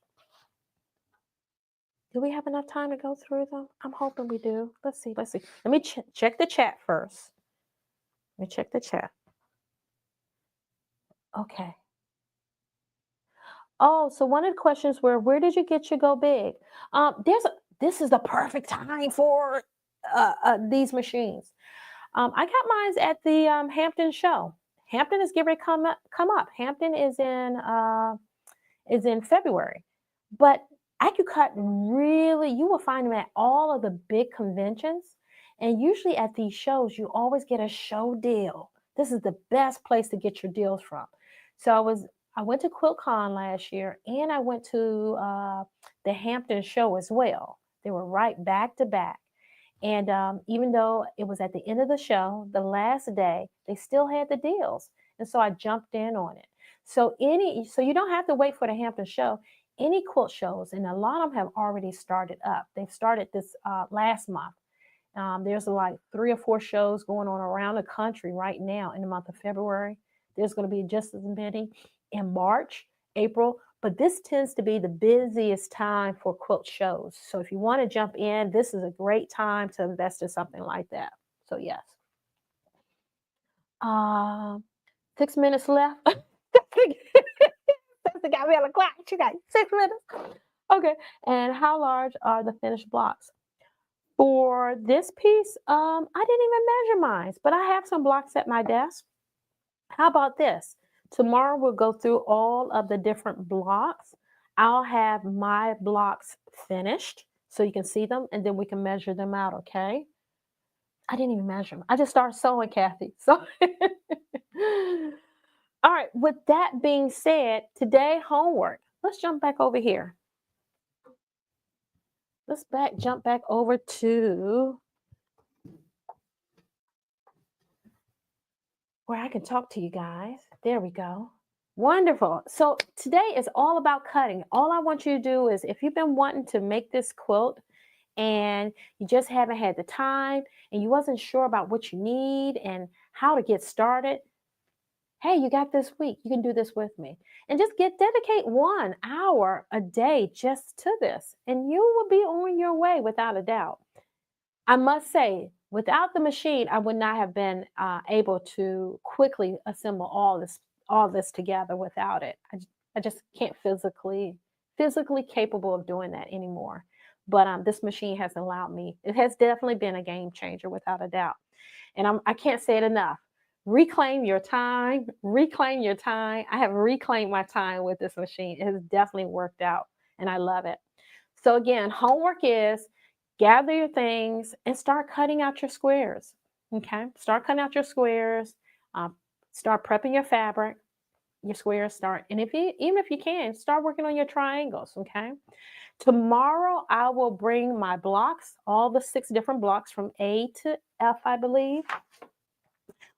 Do we have enough time to go through them? I'm hoping we do. Let's see. Let me check the chat first. Let me check the chat. Okay. Oh, so one of the questions were, where did you get your Go Big? This is the perfect time for these machines. I got mine at the Hampton show. Hampton is getting ready to come up. Hampton is in February, but AccuCut really, you will find them at all of the big conventions, and usually at these shows you always get a show deal. This is the best place to get your deals from. So I went to QuiltCon last year, and I went to the Hampton show as well. They were right back to back. And even though it was at the end of the show, the last day, they still had the deals. And so I jumped in on it. So you don't have to wait for the Hampton show. Any quilt shows, and a lot of them have already started up. They've started this last month. There's like 3 or 4 shows going on around the country right now in the month of February. There's going to be just as many in March, April, but this tends to be the busiest time for quilt shows. So if you want to jump in, this is a great time to invest in something like that. So yes. 6 minutes left. That's got me on the clock. She got 6 minutes. Okay. And how large are the finished blocks? For this piece, I didn't even measure mine, but I have some blocks at my desk. How about this? Tomorrow we'll go through all of the different blocks. I'll have my blocks finished so you can see them, and then we can measure them out, okay? I didn't even measure them. I just started sewing, Kathy. So, all right, with that being said, today homework. Let's jump back over here. Let's jump back over to where I can talk to you guys. There we go. Wonderful. So today is all about cutting. All I want you to do is, if you've been wanting to make this quilt and you just haven't had the time and you wasn't sure about what you need and how to get started, hey, you got this week. You can do this with me. And just dedicate 1 hour a day just to this, and you will be on your way without a doubt. I must say, without the machine, I would not have been able to quickly assemble all this together without it. I just can't physically capable of doing that anymore. But this machine has allowed me. It has definitely been a game changer without a doubt. And I can't say it enough. Reclaim your time. Reclaim your time. I have reclaimed my time with this machine. It has definitely worked out, and I love it. So again, homework is gather your things and start cutting out your squares. Okay, start cutting out your squares. Start prepping your fabric, your squares. And even if you can, start working on your triangles. Okay. Tomorrow I will bring my blocks, all the 6 different blocks from A to F, I believe.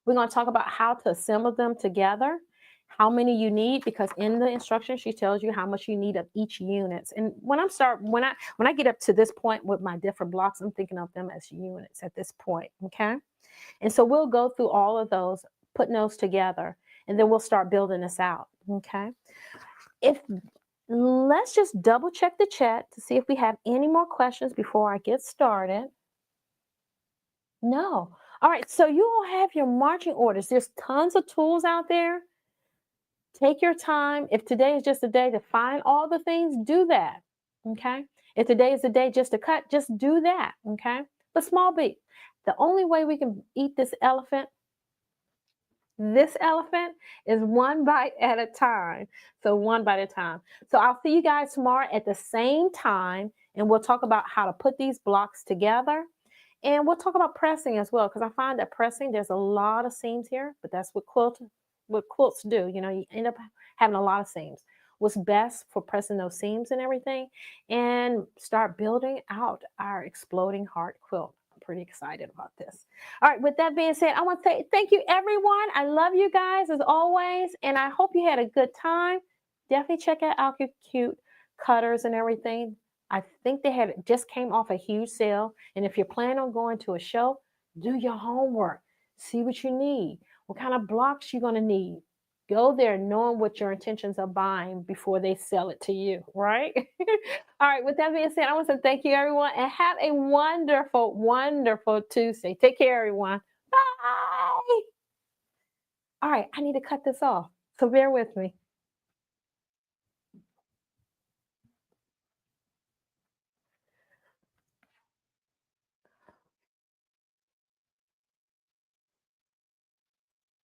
We're going to talk about how to assemble them together, how many you need, because in the instructions she tells you how much you need of each unit. And when I get up to this point with my different blocks, I'm thinking of them as units at this point. Okay. And so we'll go through all of those, putting those together, and then we'll start building this out. Okay. Let's just double check the chat to see if we have any more questions before I get started. No. All right. So you all have your marching orders. There's tons of tools out there. Take your time. If today is just a day to find all the things, do that. Okay. If today is a day just to cut, just do that. Okay. But small beat. The only way we can eat this elephant is 1 bite at a time. So 1 bite at a time. So I'll see you guys tomorrow at the same time, and we'll talk about how to put these blocks together. And we'll talk about pressing as well, because I find that pressing, there's a lot of seams here, but that's what quilts do. You know, you end up having a lot of seams. What's best for pressing those seams and everything, and start building out our Exploding Heart Quilt. I'm pretty excited about this. All right, with that being said, I want to say thank you, everyone. I love you guys as always, and I hope you had a good time. Definitely check out AccuCuit cutters and everything. I think they just came off a huge sale. And if you're planning on going to a show, do your homework. See what you need, what kind of blocks you're going to need. Go there knowing what your intentions of buying before they sell it to you, right? All right, with that being said, I want to thank you, everyone, and have a wonderful, wonderful Tuesday. Take care, everyone. Bye. All right, I need to cut this off, so bear with me.